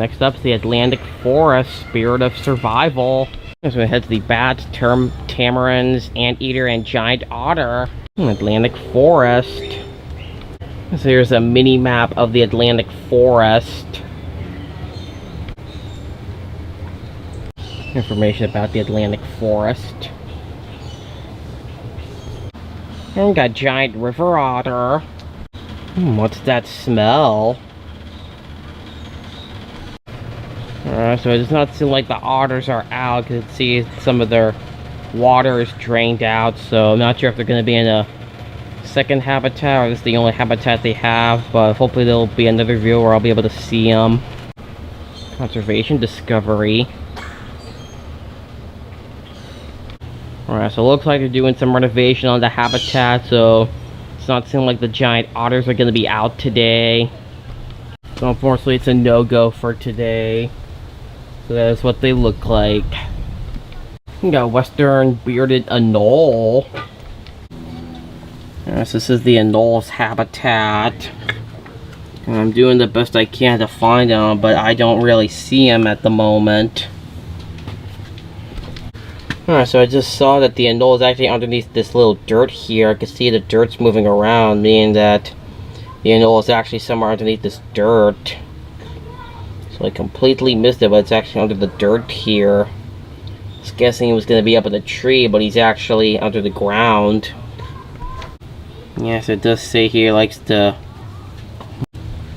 next up is the Atlantic Forest, Spirit of Survival. So we head to the bats, tamarins, anteater, and giant otter. Atlantic Forest. So here's a mini map of the Atlantic Forest. Information about the Atlantic Forest. And we got giant river otter. What's that smell? So it does not seem like the otters are out, because see some of their water is drained out, so I'm not sure if they're going to be in a second habitat or this is the only habitat they have, but hopefully there'll be another view where I'll be able to see them. Conservation discovery. Alright, so it looks like they're doing some renovation on the habitat, so it's not seeming like the giant otters are going to be out today. So unfortunately it's a no-go for today. So that's what they look like. We got western bearded anole. So this is the anole's habitat. And I'm doing the best I can to find them, but I don't really see them at the moment. Alright, so I just saw that the anole is actually underneath this little dirt here. I can see the dirt's moving around, meaning that the anole is actually somewhere underneath this dirt. So I completely missed it, but it's actually under the dirt here. I was guessing he was going to be up in the tree, but he's actually under the ground. Yes, it does say here he likes to...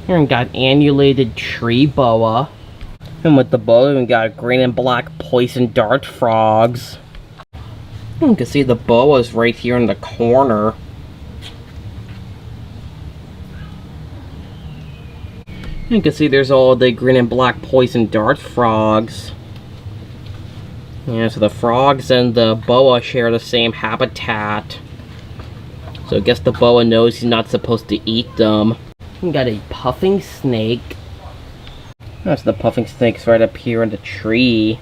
Here we got annulated tree boa. And with the boa, we got green and black poison dart frogs. You can see the boas right here in the corner. You can see there's all the green and black poison dart frogs. Yeah, so the frogs and the boa share the same habitat. So I guess the boa knows he's not supposed to eat them. We got a puffing snake. That's the puffing snake's right up here in the tree.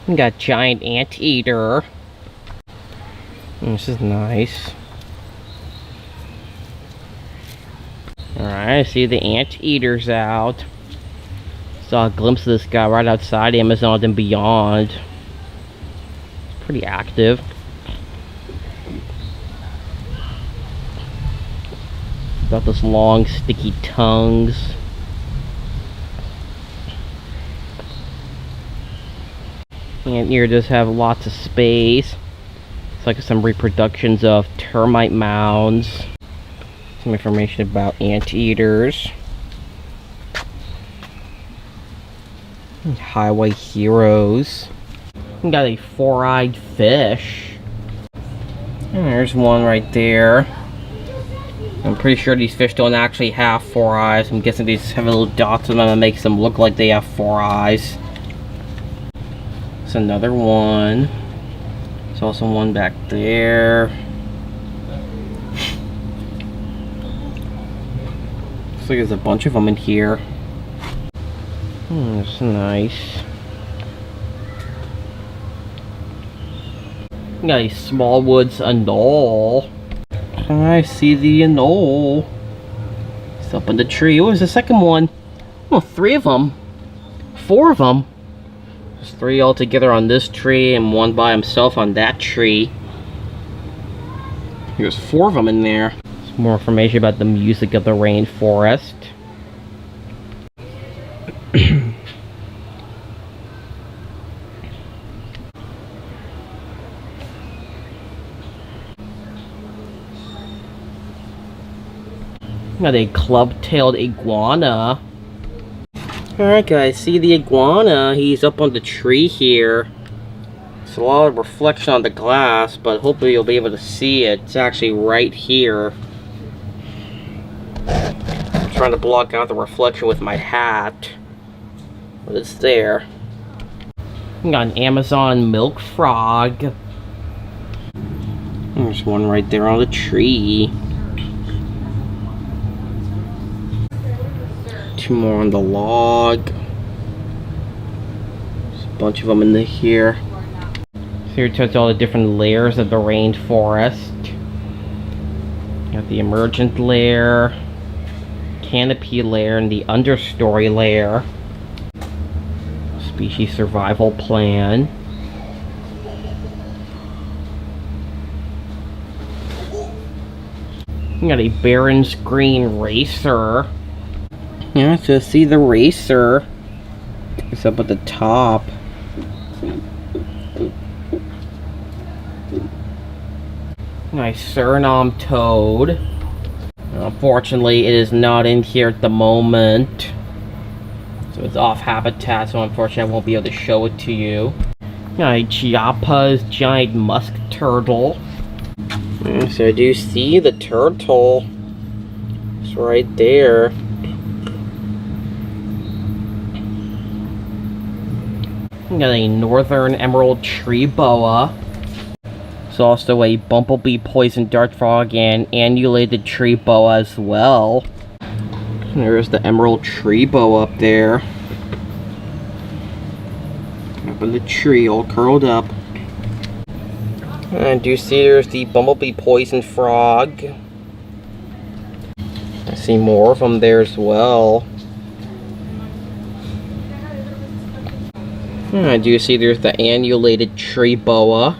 We got giant anteater. This is nice. Alright, I see the anteater's out. Saw a glimpse of this guy right outside Amazon and Beyond. It's pretty active. Got those long sticky tongues. Anteater does have lots of space. It's like some reproductions of termite mounds. Some information about anteaters. Highway heroes. We got a four-eyed fish. And there's one right there. I'm pretty sure these fish don't actually have four eyes. I'm guessing these have little dots on them that makes them look like they have four eyes. There's another one. There's also one back there. Looks like there's a bunch of them in here. That's nice. We got a Smallwoods anole. I see the anole. It's up in the tree. Oh, there's the second one. Oh, three of them. Four of them. There's three all together on this tree and one by himself on that tree. There's four of them in there. Some more information about the music of the rainforest. Got a club-tailed iguana. Alright guys, see the iguana? He's up on the tree here. There's a lot of reflection on the glass, but hopefully you'll be able to see it. It's actually right here. I'm trying to block out the reflection with my hat, but it's there. We got an Amazon milk frog. There's one right there on the tree. Two more on the log. There's a bunch of them in here. So here it shows all the different layers of the rainforest. Got the emergent layer, canopy layer, and the understory layer. Species survival plan. We got a Barron's Green racer. Yeah, so see the racer. It's up at the top. Nice Suriname toad. Unfortunately, it is not in here at the moment. So it's off habitat, so unfortunately I won't be able to show it to you. Got a Chiapas giant musk turtle. So I do see the turtle. It's right there. We got a northern emerald tree boa. There's also a bumblebee poison dart frog and annulated tree boa as well. And there's the emerald tree boa up there. Up in the tree, all curled up. And do you see there's the bumblebee poison frog? I see more of them there as well. And I do see there's the annulated tree boa.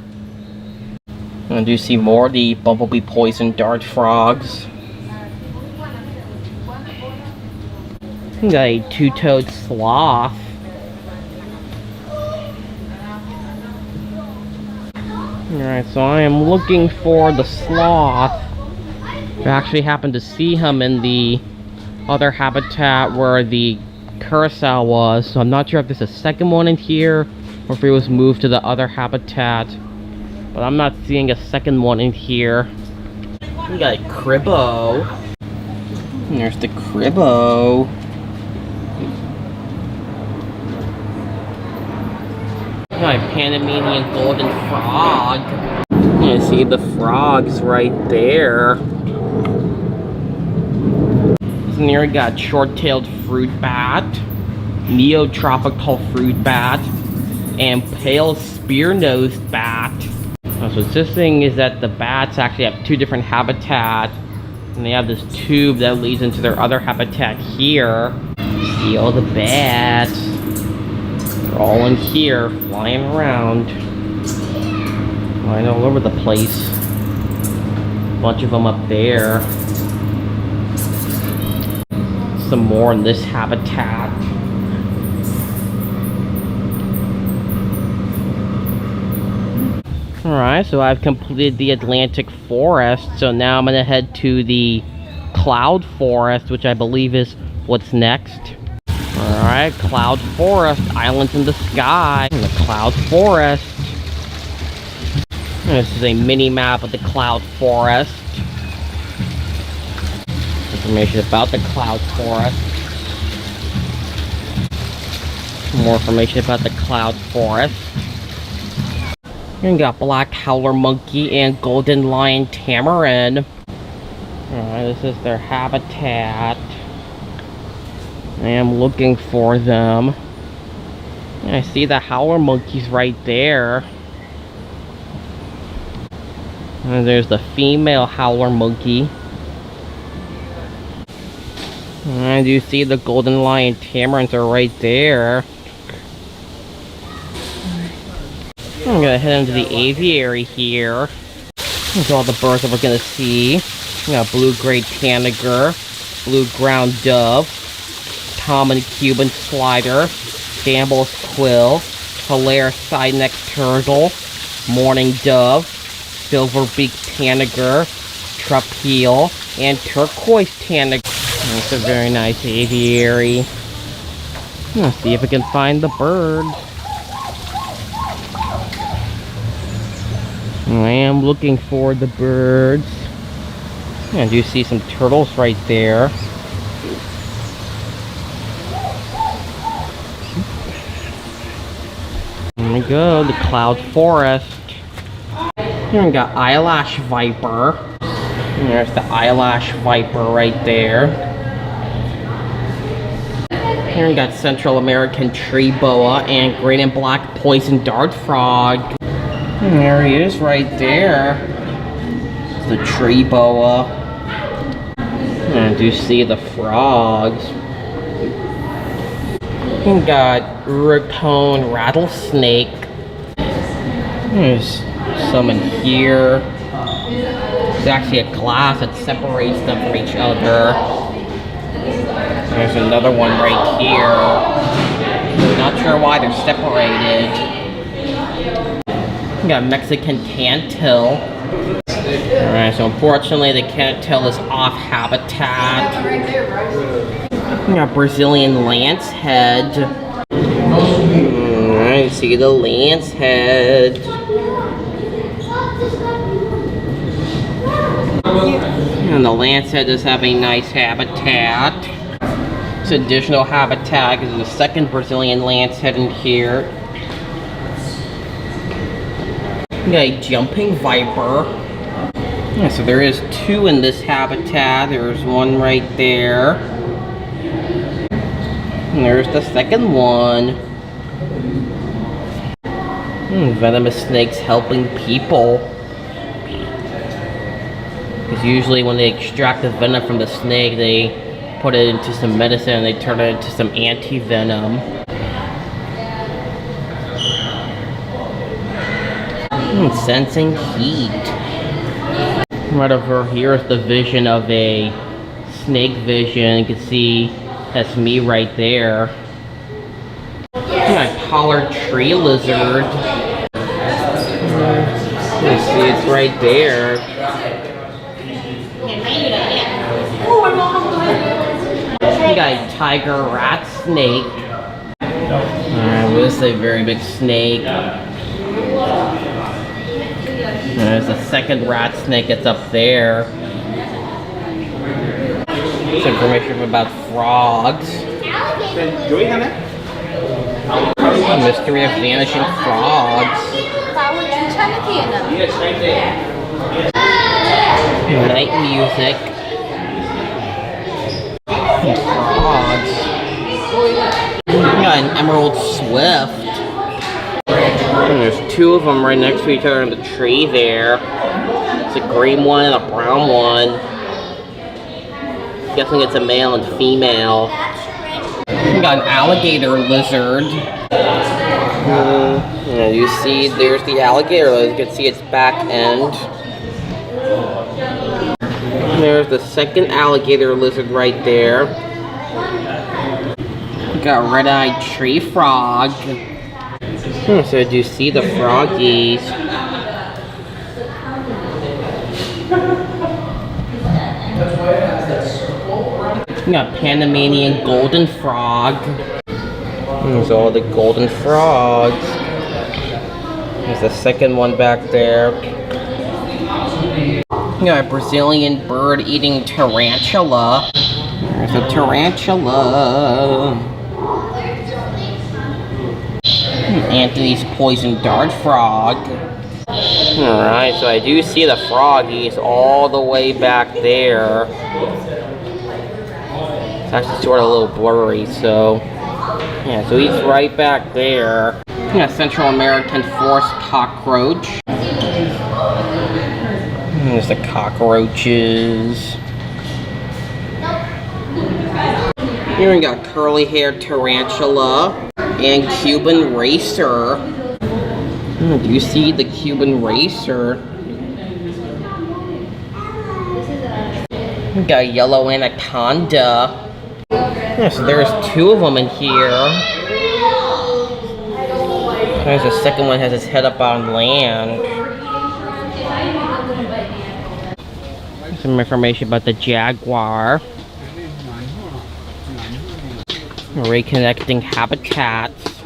And I do see more of the bumblebee poison dart frogs. We got a two-toed sloth. Alright, so I am looking for the sloth. I actually happened to see him in the other habitat where the curassow was, so I'm not sure if there's a second one in here or if it was moved to the other habitat. But I'm not seeing a second one in here. We got a cribbo. And there's the cribbo. Got a Panamanian golden frog. You see the frogs right there. And here we got short-tailed fruit bat, neotropical fruit bat, and pale spear-nosed bat. So this thing is that the bats actually have two different habitats, and they have this tube that leads into their other habitat here. See all the bats. They're all in here, flying around. Flying all over the place. A bunch of them up there. Some more in this habitat. Alright, so I've completed the Atlantic Forest, so now I'm gonna head to the Cloud Forest, which I believe is what's next. Alright, Cloud Forest, islands in the sky, in the Cloud Forest. This is a mini map of the Cloud Forest. Information about the Cloud Forest. More information about the Cloud Forest. Here we got black howler monkey and golden lion tamarin. Alright, this is their habitat. I am looking for them. I see the howler monkeys right there. And there's the female howler monkey. And you see the golden lion tamarins are right there. I'm gonna head into the aviary here. Here's all the birds that we're gonna see. We got blue-gray tanager, blue ground dove, common Cuban slider, Campbell's quill, Hilaire side-neck turtle, mourning dove, silver-beaked tanager, trapeel, and turquoise tanager. It's a very nice aviary. Let's see if we can find the birds. I am looking for the birds. I do see some turtles right there. Here we go, the Cloud Forest. Here we got eyelash viper. And there's the eyelash viper right there. Here we got Central American tree boa and green and black poison dart frog. And there he is right there. It's the tree boa. And you see the frogs. We got raccoon rattlesnake. There's some in here. There's actually a glass that separates them from each other. There's another one right here. Not sure why they're separated. We got Mexican cantil. Alright, so unfortunately the cantil is off habitat. We got Brazilian lance head. Alright, see the lance head. And the lance head does have a nice habitat. This additional habitat is the second Brazilian lance head in here. We got a jumping viper. Yeah, so there is two in this habitat. There's one right there. And there's the second one. Venomous snakes helping people. Because usually when they extract the venom from the snake, they put it into some medicine and they turn it into some anti-venom. Sensing heat. Right over here is the vision of a snake vision. You can see that's me right there. My pollard tree lizard. You see it's right there. We got a tiger rat snake. Alright, well, this is a very big snake. There's a second rat snake that's up there. Some information about frogs. Mystery of vanishing frogs. Night music. Frogs. We got an emerald swift. And there's two of them right next to each other in the tree there. It's a green one and a brown one. Guessing it's a male and female. We got an alligator lizard. And you see there's the alligator lizard. You can see its back end. And there's the second alligator lizard right there. We got red-eyed tree frog. So do you see the froggies? We got Panamanian golden frog. There's all the golden frogs. There's the second one back there. We got a Brazilian bird eating tarantula. There's a tarantula. Anthony's poison dart frog. Alright, so I do see the froggies all the way back there. It's actually sort of a little blurry, so... Yeah, so he's right back there. Yeah, Central American forest cockroach. There's the cockroaches. Here we got curly-haired tarantula and Cuban racer. Do you see the Cuban racer? We got yellow anaconda. Yeah, so there's two of them in here. There's the second one has his head up on land. Some information about the jaguar. Reconnecting habitats.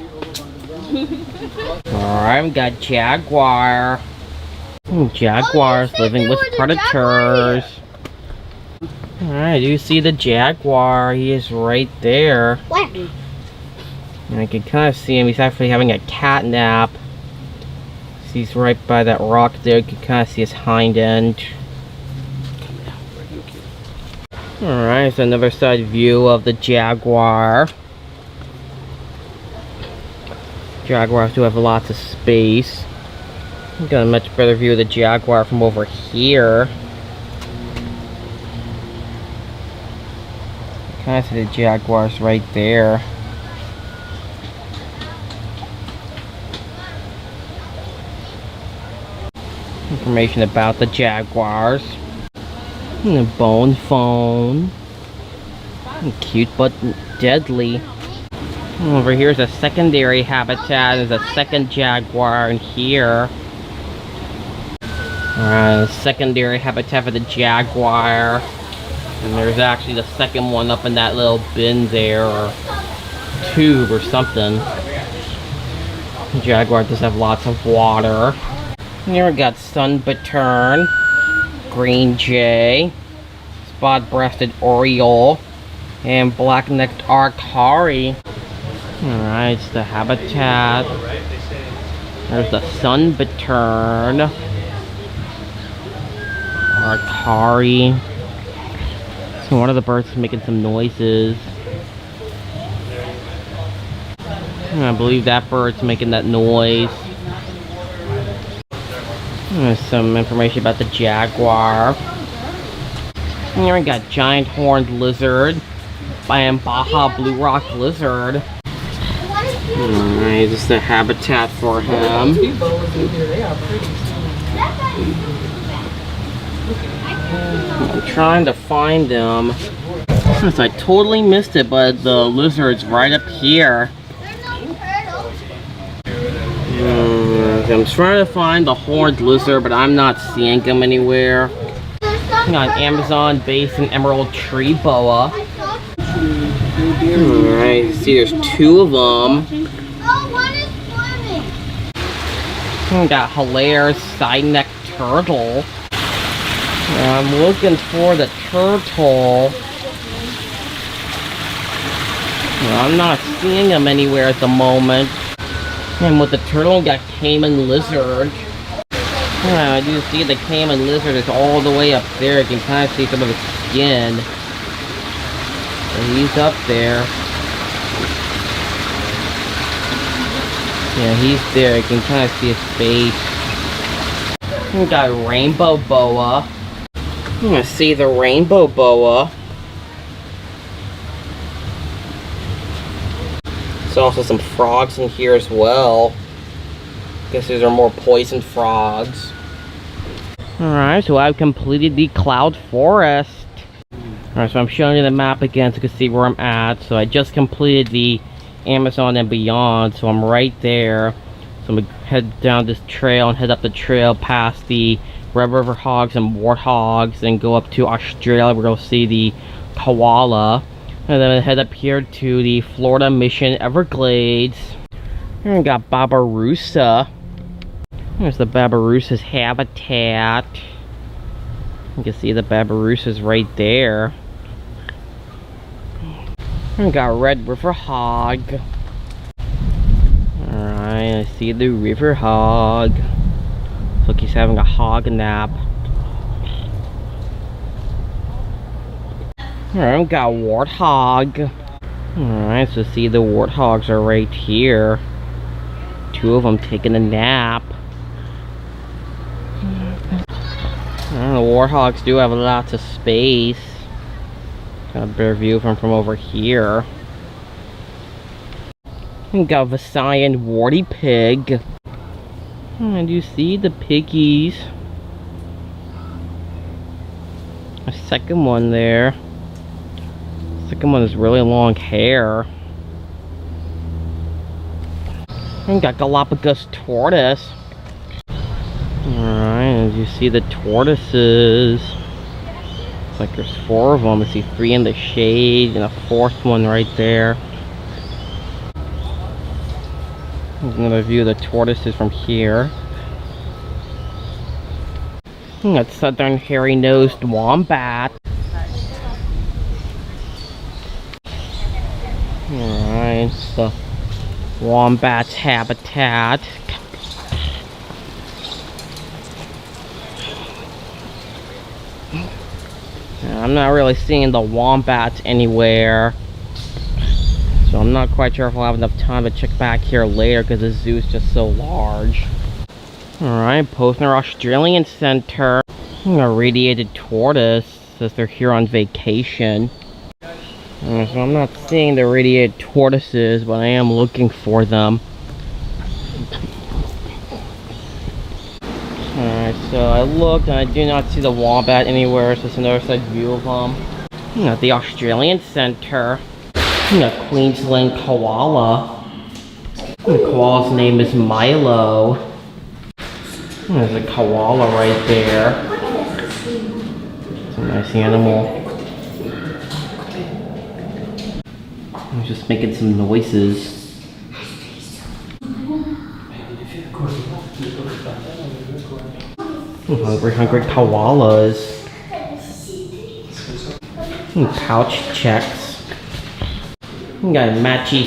Alright, we got jaguar. Jaguars living with predators. Alright, you see the jaguar. He is right there. Where? And I can kind of see him. He's actually having a cat nap. He's right by that rock there. You can kind of see his hind end. Alright, so another side view of the jaguar. Jaguars do have lots of space. Got a much better view of the jaguar from over here. Kind of see the jaguars right there. Information about the jaguars. And a bone phone. And cute but deadly. And over here's a secondary habitat. There's a second jaguar in here. Secondary habitat for the jaguar. And there's actually the second one up in that little bin there, or tube or something. The jaguar does have lots of water. And here we got sun-bittern, green jay, spot-breasted oriole, and black-necked arcari. Alright, it's the habitat. There's the sun-bittern, arcari. So one of the birds is making some noises. And I believe that bird's making that noise. There's some information about the jaguar. And here we got giant horned lizard and Baja blue rock lizard. Alright, this is the habitat for him. I'm trying to find them. I totally missed it, but the lizard's right up here. I'm trying to find the horned lizard, but I'm not seeing him anywhere. We got an Amazon basin emerald tree boa. Alright, see there's two of them. We got Hilaire's side-neck turtle. I'm looking for the turtle. I'm not seeing him anywhere at the moment. And with the turtle, we got caiman lizard. I do see the caiman lizard is all the way up there. You can kind of see some of his skin. So he's up there. Yeah, he's there. You can kind of see his face. We got rainbow boa. I'm gonna see the rainbow boa. There's also some frogs in here as well. Guess these are more poison frogs. Alright, so I've completed the cloud forest. Alright, so I'm showing you the map again so you can see where I'm at. So I just completed the Amazon and beyond, so I'm right there. So I'm gonna head down this trail and head up the trail past the red river hogs and warthogs and go up to Australia. We're gonna see the koala. And then head up here to the Florida Mission Everglades. Here we got Babirusa. There's the Babirusa's habitat. You can see the Babirusa's right there. Here we got red river hog. Alright, I see the river hog. Look, he's having a hog nap. Alright, we got warthog. Alright, so see the warthogs are right here. Two of them taking a nap. The warthogs do have lots of space. Got a better view of them from over here. We got Visayan warty pig. And you see the piggies. A second one there. Second one has really long hair. And we got Galapagos tortoise. Alright, as you see the tortoises. Looks like there's 4 of them. I see 3 in the shade and a 4th one right there. Here's another view of the tortoises from here. We got southern hairy-nosed wombat. Alright, it's the wombat's habitat. I'm not really seeing the wombats anywhere. So I'm not quite sure if I'll have enough time to check back here later because the zoo is just so large. Alright, Posner Australian Center. A radiated tortoise says they're here on vacation. So I'm not seeing the radiated tortoises, but I am looking for them. Alright, so I looked and I do not see the wombat anywhere. It's just another side view of them. At the Australian Centre. Queensland koala. The koala's name is Milo. There's a koala right there. It's a nice animal. I'm just making some noises. Hungry koalas. Pouch checks. We got a matchy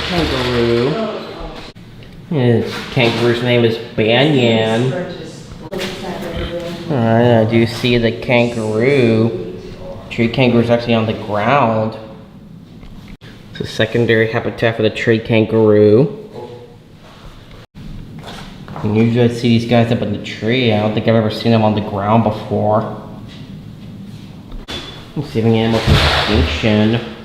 kangaroo. His kangaroo's name is Banyan. Alright, I do see the kangaroo. Tree kangaroo's actually on the ground. It's a secondary habitat for the tree kangaroo. And usually I see these guys up in the tree. I don't think I've ever seen them on the ground before. I'm saving animals from extinction.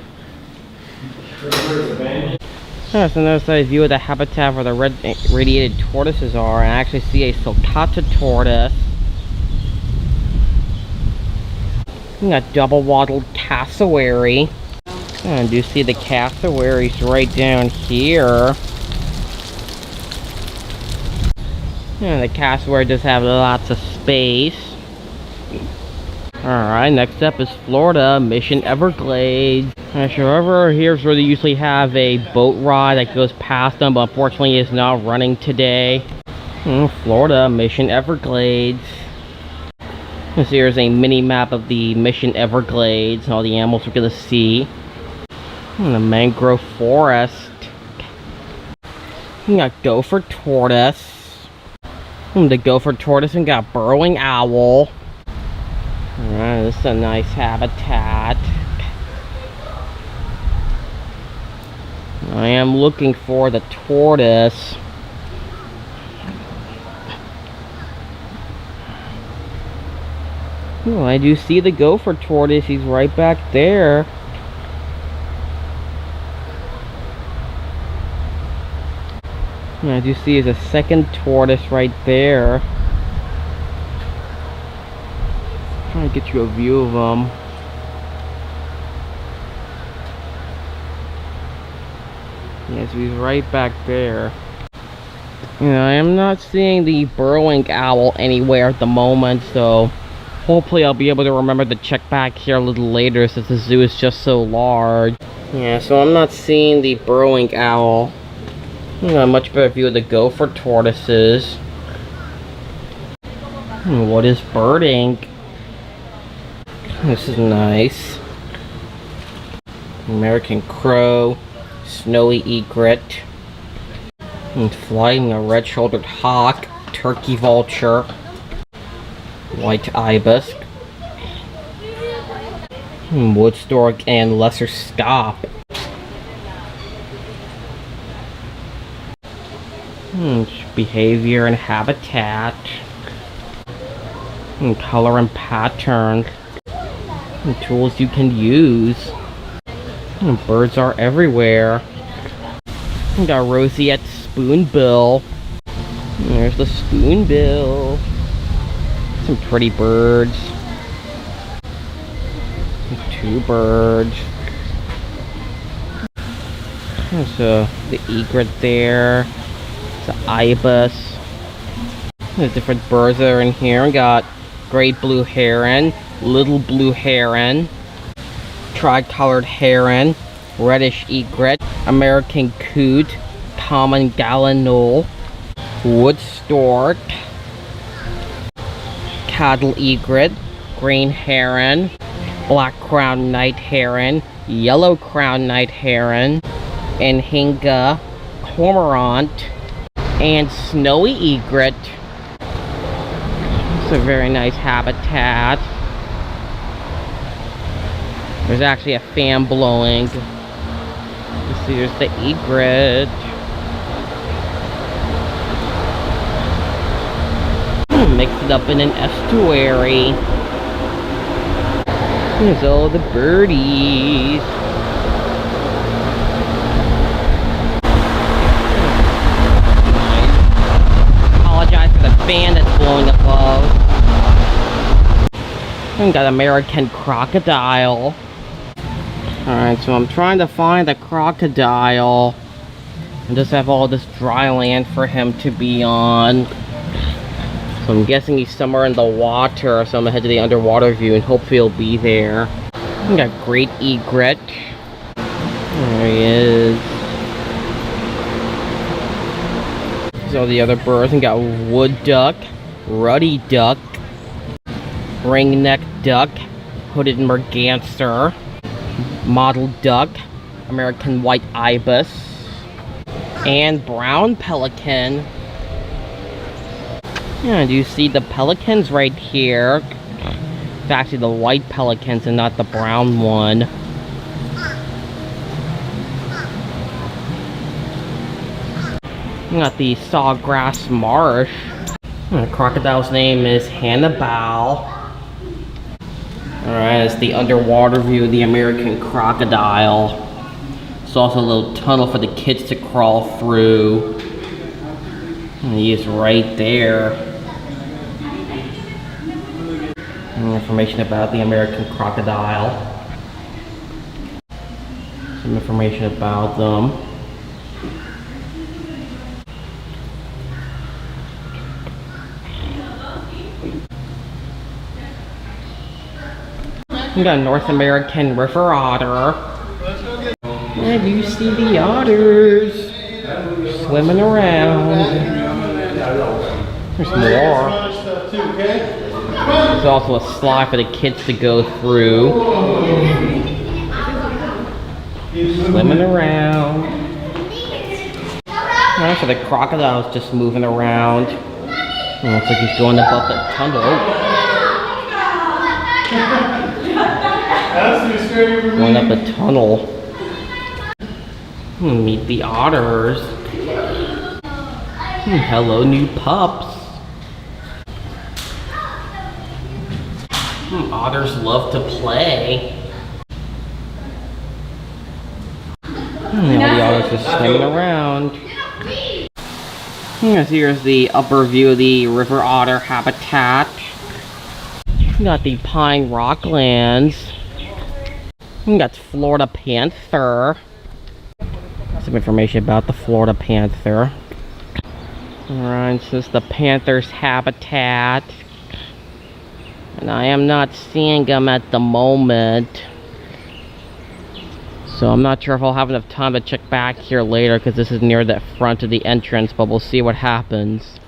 That's another side view of the habitat where the radiated tortoises are. And I actually see a sulcata tortoise. We got double-wattled cassowary. And you see the cassowaries right down here. And the cassowary does have lots of space. Alright, next up is Florida, Mission Everglades. However, here's where they usually have a boat ride that goes past them, but unfortunately is not running today. Florida, Mission Everglades. This here is a mini map of the Mission Everglades and all the animals we're gonna see. The mangrove forest. We got gopher tortoise. The gopher tortoise and got burrowing owl. Alright, this is a nice habitat. I am looking for the tortoise. Oh, I do see the gopher tortoise. He's right back there. And I do see there's a second tortoise right there. Trying to get you a view of them. Yes, he's right back there. I am not seeing the burrowing owl anywhere at the moment, so hopefully I'll be able to remember to check back here a little later since the zoo is just so large. Yeah, so I'm not seeing the burrowing owl. A much better view of the gopher tortoises. What is birding? This is nice. American crow, snowy egret, and flying a red-shouldered hawk, turkey vulture, white ibis, wood stork, and lesser scaup. Behavior and habitat, and color and pattern, and tools you can use. Birds are everywhere. We got roseate spoonbill. There's the spoonbill. Some pretty birds. Two birds. There's the egret there. The ibis. There's different birds that are in here. We got great blue heron, little blue heron, tri-colored heron, reddish egret, American coot, common gallinule, wood stork, cattle egret, green heron, black crowned night heron, yellow crowned night heron, anhinga, cormorant, and snowy egret. It's a very nice habitat. There's actually a fan blowing. You see, there's the egret. Mix it up in an estuary. There's all the birdies. fan that's blowing above. We got American crocodile. Alright, so I'm trying to find the crocodile and just have all this dry land for him to be on. So I'm guessing he's somewhere in the water, so I'm gonna head to the underwater view and hopefully he'll be there. We got great egret. There he is. There's all the other birds. We got wood duck, ruddy duck, ringneck duck, hooded merganser, mottled duck, American white ibis, and brown pelican. Yeah, do you see the pelicans right here? It's actually the white pelicans and not the brown one. We got the sawgrass marsh. The crocodile's name is Hannibal. Alright, it's the underwater view of the American crocodile. It's also a little tunnel for the kids to crawl through. And he is right there. And information about the American crocodile. Some information about them. We got North American river otter. And you see the otters swimming around. There's more. There's also a slide for the kids to go through. Swimming around. Alright, so the crocodile's just moving around. It looks like he's going above the tunnel. Going up a tunnel. Meet the otters. Hello, new pups. Otters love to play. All the otters just swimming around. Here's the upper view of the river otter habitat. We got the pine rocklands. We got Florida panther. Some information about the Florida panther. Alright, so this is the panther's habitat. And I am not seeing them at the moment. So I'm not sure if I'll have enough time to check back here later because this is near the front of the entrance, but we'll see what happens.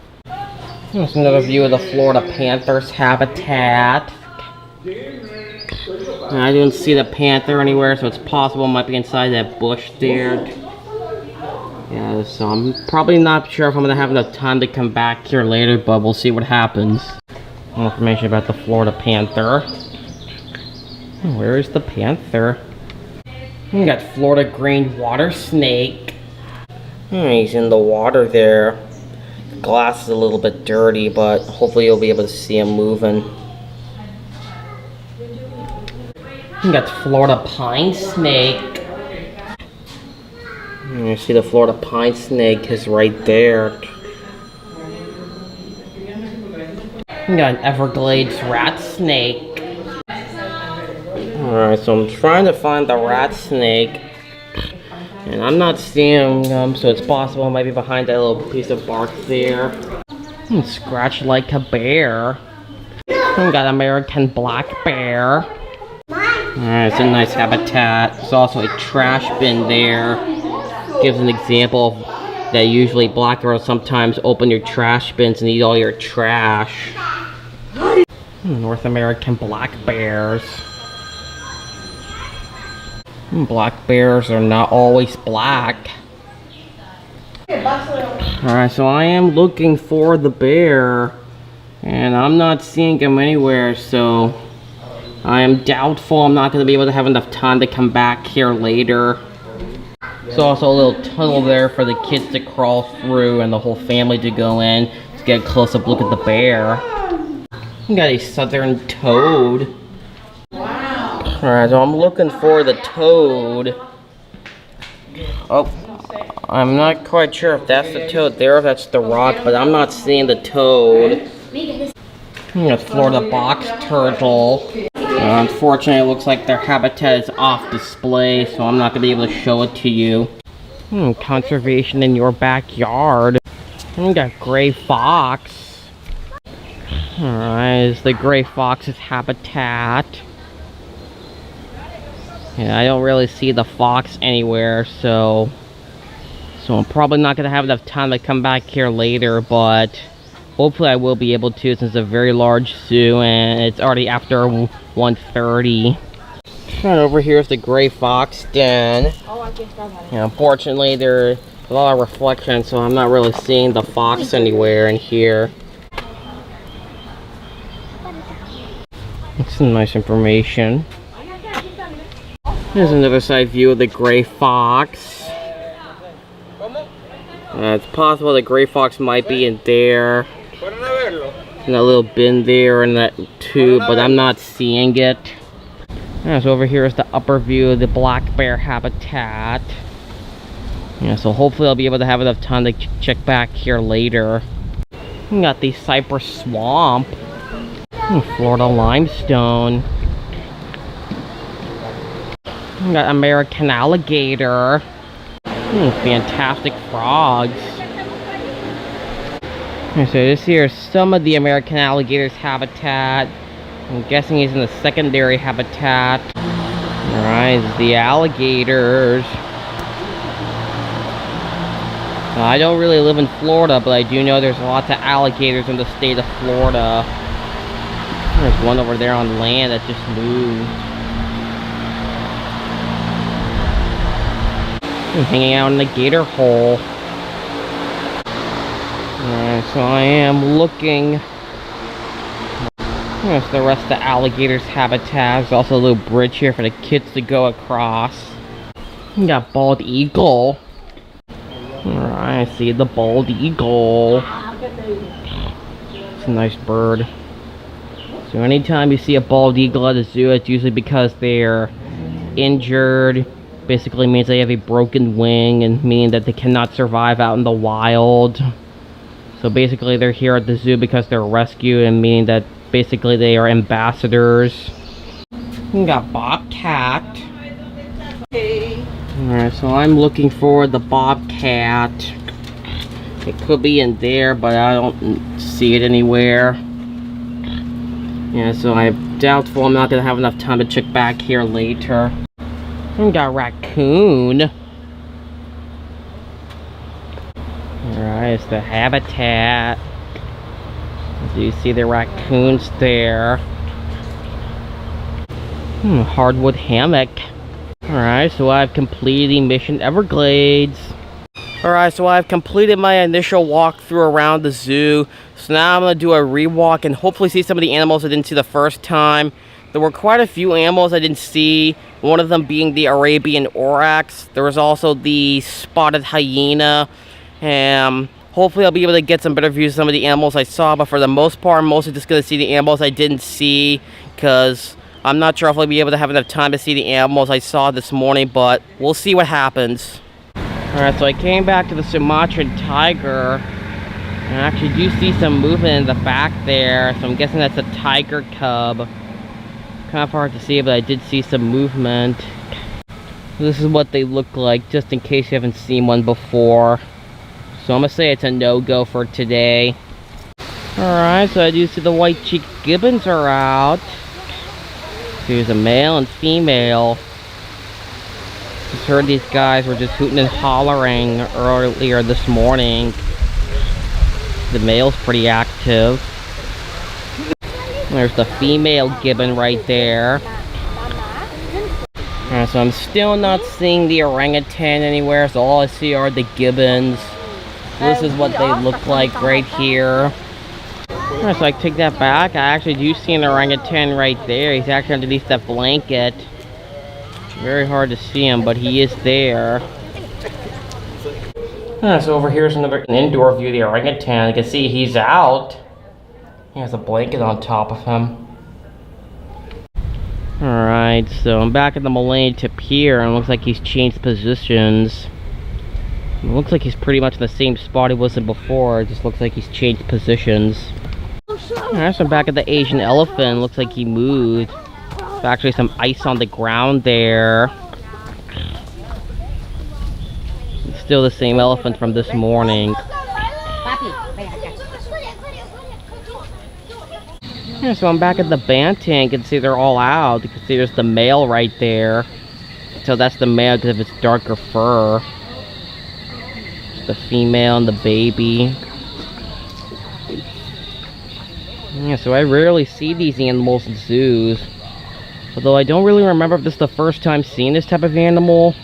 Here's another view of the Florida panther's habitat. I didn't see the panther anywhere, so it's possible it might be inside that bush there. Yeah, so I'm probably not sure if I'm going to have enough time to come back here later, but we'll see what happens. More information about the Florida panther. Where is the panther? We got Florida green water snake. He's in the water there. The glass is a little bit dirty, but hopefully you'll be able to see him moving. We got Florida pine snake. You see the Florida pine snake is right there. We got an Everglades rat snake. Alright, so I'm trying to find the rat snake. And I'm not seeing them, so it's possible it might be behind that little piece of bark there. Scratch like a bear. We got American black bear. Alright, it's a nice habitat. There's also a trash bin there. Gives an example of that usually black bears sometimes open your trash bins and eat all your trash. North American black bears. Black bears are not always black. Alright, so I am looking for the bear. And I'm not seeing him anywhere, so I am doubtful I'm not going to be able to have enough time to come back here later. There's also a little tunnel there for the kids to crawl through and the whole family to go in to get a close-up look at the bear. We got a southern toad. Wow. Alright, so I'm looking for the toad. Oh, I'm not quite sure if that's the toad there or if that's the rock, but I'm not seeing the toad. A Florida box turtle. Unfortunately, it looks like their habitat is off display, so I'm not going to be able to show it to you. Conservation in your backyard. We got gray fox. Alright, is the gray fox's habitat. Yeah, I don't really see the fox anywhere, so I'm probably not going to have enough time to come back here later, but hopefully I will be able to, since it's a very large zoo and it's already after 1:30. Right over here is the gray fox den. Yeah, unfortunately there's a lot of reflection, so I'm not really seeing the fox anywhere in here. That's some nice information. Here's another side view of the gray fox. It's possible the gray fox might be in there. In that little bin there in that tube, but I'm not seeing it. So over here is the upper view of the black bear habitat. Yeah, so hopefully I'll be able to have enough time to check back here later. We got the cypress swamp. Florida limestone. We got American alligator. Fantastic frogs. So this here is some of the American alligator's habitat. I'm guessing he's in the secondary habitat. Alright, the alligators. I don't really live in Florida, but I do know there's lots of alligators in the state of Florida. There's one over there on land that just moved. I'm hanging out in the gator hole. Alright, so I am looking. There's the rest of the alligator's habitat. There's also a little bridge here for the kids to go across. We got bald eagle. Alright, I see the bald eagle. It's a nice bird. So anytime you see a bald eagle at a zoo, it's usually because they're injured. Basically means they have a broken wing, and meaning that they cannot survive out in the wild. So basically they're here at the zoo because they're rescued, and meaning that basically they are ambassadors. We got bobcat. Alright, so I'm looking for the bobcat. It could be in there, but I don't see it anywhere. Yeah, so I'm doubtful I'm not going to have enough time to check back here later. We got raccoon. Alright, it's the habitat. So you see the raccoons there. Hardwood hammock. Alright, so I've completed Mission Everglades. Alright, so I've completed my initial walkthrough around the zoo. So now I'm going to do a rewalk and hopefully see some of the animals I didn't see the first time. There were quite a few animals I didn't see. One of them being the Arabian oryx. There was also the spotted hyena. Hopefully I'll be able to get some better views of some of the animals I saw, but for the most part, I'm mostly just going to see the animals I didn't see, because I'm not sure if I'll be able to have enough time to see the animals I saw this morning, but we'll see what happens. Alright, so I came back to the Sumatran tiger, and I actually do see some movement in the back there, so I'm guessing that's a tiger cub. Kind of hard to see, but I did see some movement. This is what they look like, just in case you haven't seen one before. So I'm going to say it's a no-go for today. Alright, so I do see the white-cheeked gibbons are out. Here's a male and female. Just heard these guys were just hooting and hollering earlier this morning. The male's pretty active. There's the female gibbon right there. Alright, so I'm still not seeing the orangutan anywhere, so all I see are the gibbons. This is what they look like right here. Alright, so I take that back. I actually do see an orangutan right there. He's actually underneath that blanket. Very hard to see him, but he is there. So over here is another indoor view of the orangutan. You can see he's out. He has a blanket on top of him. Alright, so I'm back at the Millennium Pier, and it looks like he's changed positions. It looks like he's pretty much in the same spot he was in before. It just looks like he's changed positions. Alright, so I'm back at the Asian elephant. Looks like he moved. There's actually some ice on the ground there. It's still the same elephant from this morning. Yeah, so I'm back at the Banting. You can see they're all out. You can see there's the male right there. So that's the male because of its darker fur. The female and the baby. Yeah, so I rarely see these animals in zoos. Although I don't really remember if this is the first time seeing this type of animal.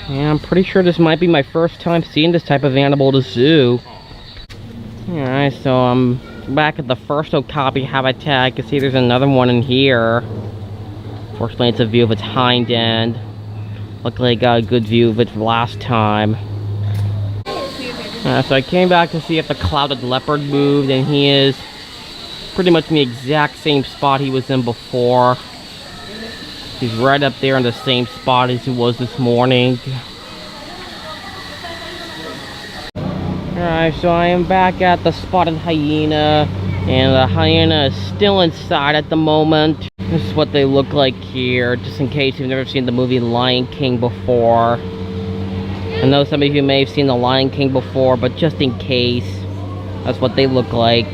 Yeah, I'm pretty sure this might be my first time seeing this type of animal at a zoo. Alright, so I'm back at the first okapi habitat. You can see there's another one in here. Fortunately, it's a view of its hind end. Luckily, I got a good view of it last time. So I came back to see if the clouded leopard moved, and he is pretty much in the exact same spot he was in before. He's right up there in the same spot as he was this morning. Alright, so I am back at the spotted hyena, and the hyena is still inside at the moment. This is what they look like here, just in case you've never seen the movie Lion King before. I know some of you may have seen the Lion King before, but just in case, that's what they look like.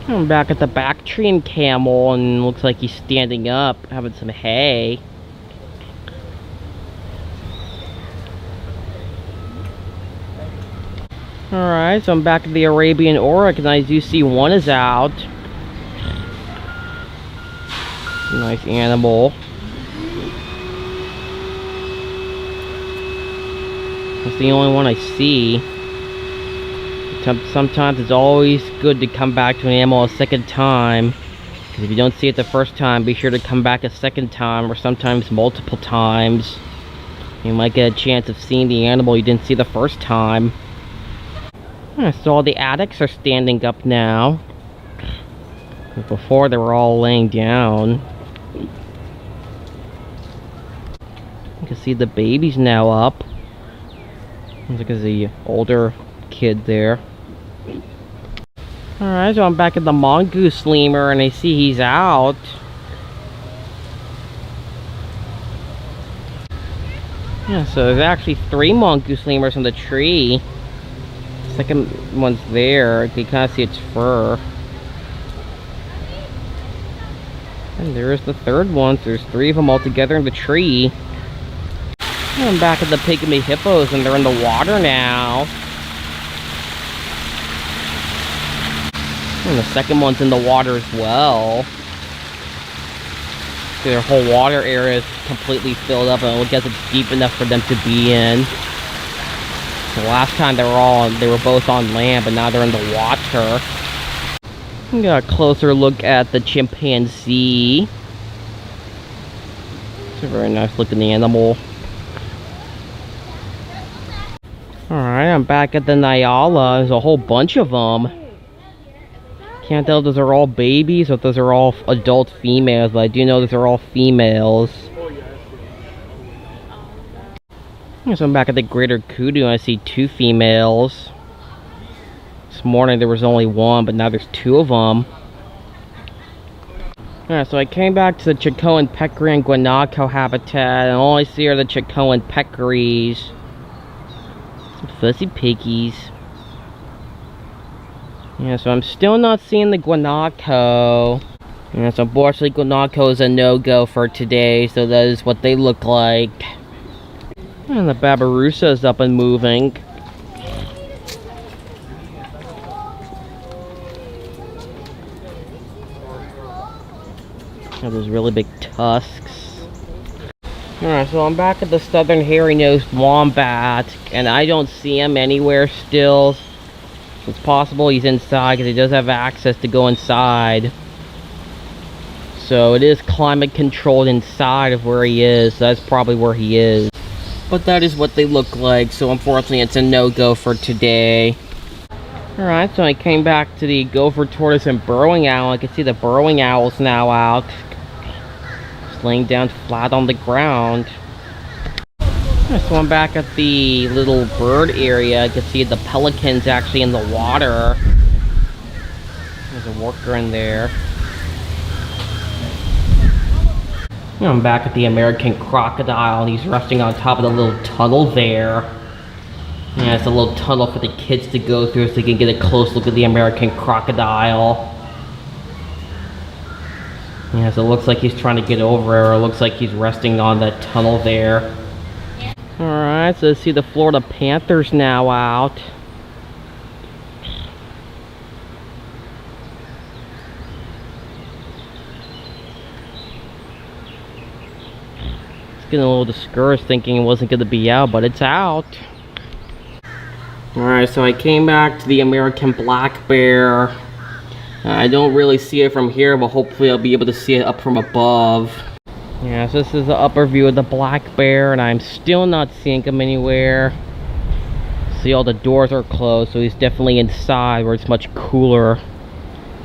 I'm back at the Bactrian camel, and it looks like he's standing up, having some hay. Alright, so I'm back at the Arabian Oryx, and I do see one is out. Nice animal. That's the only one I see. Sometimes it's always good to come back to an animal a second time. Because if you don't see it the first time, be sure to come back a second time, or sometimes multiple times. You might get a chance of seeing the animal you didn't see the first time. So all the adults are standing up now. Before they were all laying down. You can see the baby's now up. Looks like there's an older kid there. Alright, so I'm back at the mongoose lemur, and I see he's out. Yeah, so there's actually 3 mongoose lemurs in the tree. The second one's there. You can kind of see its fur. And there's the third one. So there's 3 of them all together in the tree. I'm back at the pygmy hippos, and they're in the water now. And the second one's in the water as well. So their whole water area is completely filled up, and I guess it's deep enough for them to be in. So last time they were both on land, but now they're in the water. We got a closer look at the chimpanzee. It's a very nice looking animal. Alright, I'm back at the Nyala. There's a whole bunch of them. Can't tell if those are all babies or if those are all adult females, but I do know those are all females. So I'm back at the greater kudu, and I see 2 females. This morning there was only 1, but now there's 2 of them. Alright, so I came back to the Chicoan peccary and guanaco habitat, and all I see are the Chicoan peccaries. Some fuzzy piggies. Yeah, so I'm still not seeing the guanaco. Yeah, so unfortunately guanaco is a no-go for today, so that is what they look like. And the babirusa is up and moving. Have those really big tusks. Alright, so I'm back at the southern hairy-nosed wombat, and I don't see him anywhere still. It's possible he's inside because he does have access to go inside. So it is climate controlled inside of where he is, so that's probably where he is. But that is what they look like, so unfortunately it's a no-go for today. Alright, so I came back to the gopher tortoise and burrowing owl. I can see the burrowing owl's now out. Just laying down flat on the ground. So I'm back at the little bird area. You can see the pelicans actually in the water. There's a worker in there. I'm back at the American crocodile, and he's resting on top of the little tunnel there. Yeah, it's a little tunnel for the kids to go through so they can get a close look at the American crocodile. Yeah, so it looks like he's trying to get over it, or it looks like he's resting on that tunnel there. Alright, so let's see the Florida Panthers now out. Getting a little discouraged thinking it wasn't going to be out, but it's out. Alright, so I came back to the American black bear. I don't really see it from here, but hopefully I'll be able to see it up from above. Yeah, so this is the upper view of the black bear, and I'm still not seeing him anywhere. See, all the doors are closed, so he's definitely inside where it's much cooler.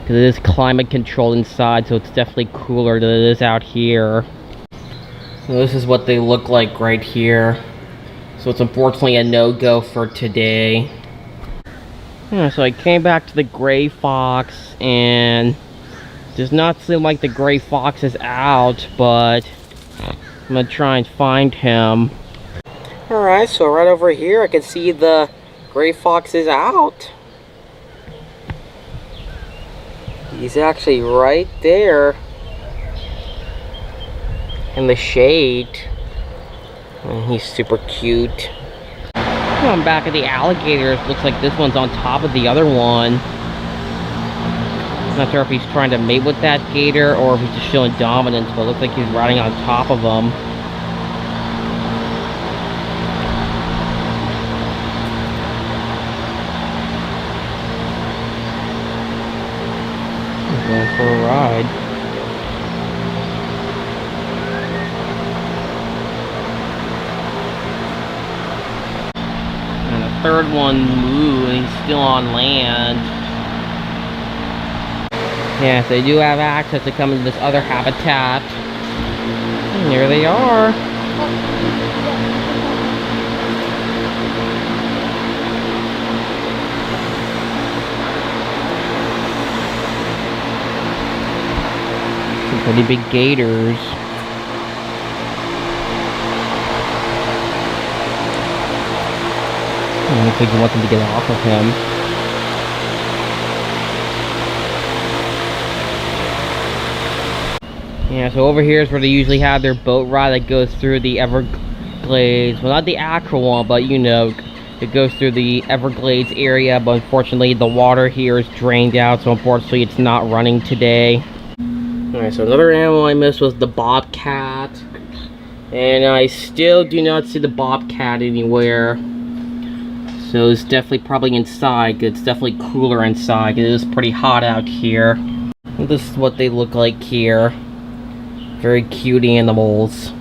Because it is climate controlled inside, so it's definitely cooler than it is out here. So this is what they look like right here. So it's unfortunately a no-go for today. Yeah, so I came back to the gray fox, and it does not seem like the gray fox is out, but I'm gonna try and find him. Alright, so right over here I can see the gray fox is out. He's actually right there in the shade, and he's super cute. I'm back at the alligators. Looks like this one's on top of the other one. I'm not sure if he's trying to mate with that gator or if he's just showing dominance, but it looks like he's riding on top of them. He's going for a ride. Third one moved, and he's still on land. Yes, they do have access to come into this other habitat. And there they are. Some pretty big gators. It looks like you want them to get off of him. Yeah, so over here is where they usually have their boat ride that goes through the Everglades. Well, not the actual one, but you know, it goes through the Everglades area, but unfortunately the water here is drained out, so unfortunately it's not running today. Alright, so another animal I missed was the bobcat. And I still do not see the bobcat anywhere. So it's definitely probably inside. It's definitely cooler inside. It is pretty hot out here. And this is what they look like here. Very cute animals.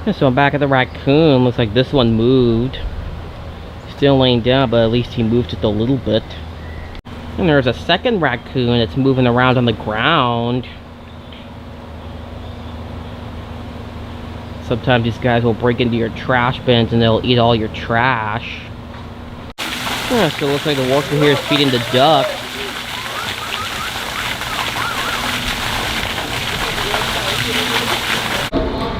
Yeah, so I'm back at the raccoon. Looks like this one moved. Still laying down, but at least he moved just a little bit. And there's a second raccoon that's moving around on the ground. Sometimes these guys will break into your trash bins and they'll eat all your trash. Yeah, so it looks like the worker here is feeding the duck.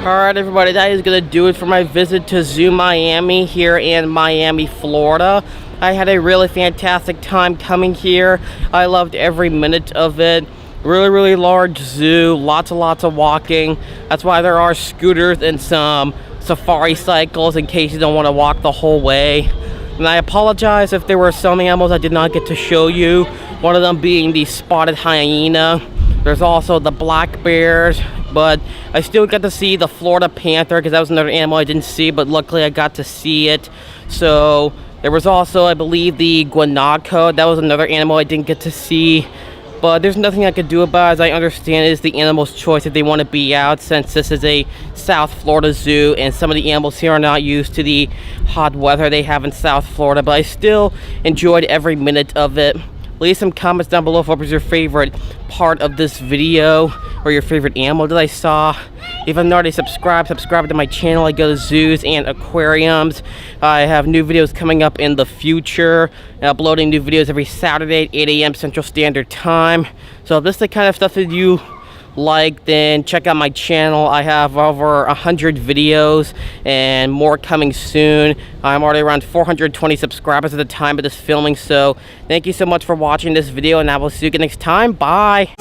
Alright everybody, that is going to do it for my visit to Zoo Miami here in Miami, Florida. I had a really fantastic time coming here. I loved every minute of it. Really large zoo, lots of walking. That's why there are scooters and some safari cycles in case you don't want to walk the whole way. And I apologize if there were some animals I did not get to show you. One of them being the spotted hyena. There's also the black bears, but I still got to see the Florida panther because that was another animal I didn't see, but luckily I got to see it. So there was also, I believe, the guanaco. That was another animal I didn't get to see. But there's nothing I could do about it. As I understand, it is the animal's choice if they want to be out, since this is a South Florida zoo and some of the animals here are not used to the hot weather they have in South Florida. But I still enjoyed every minute of it. Leave some comments down below for what was your favorite part of this video or your favorite animal that I saw. If you've not already subscribed to my channel. I go to zoos and aquariums. I have new videos coming up in the future. Uploading new videos every Saturday at 8 a.m. Central Standard Time. So if this is the kind of stuff that you like, then check out my channel. I have over 100 videos and more coming soon. I'm already around 420 subscribers at the time of this filming, so thank you so much for watching this video, and I will see you again next time. Bye.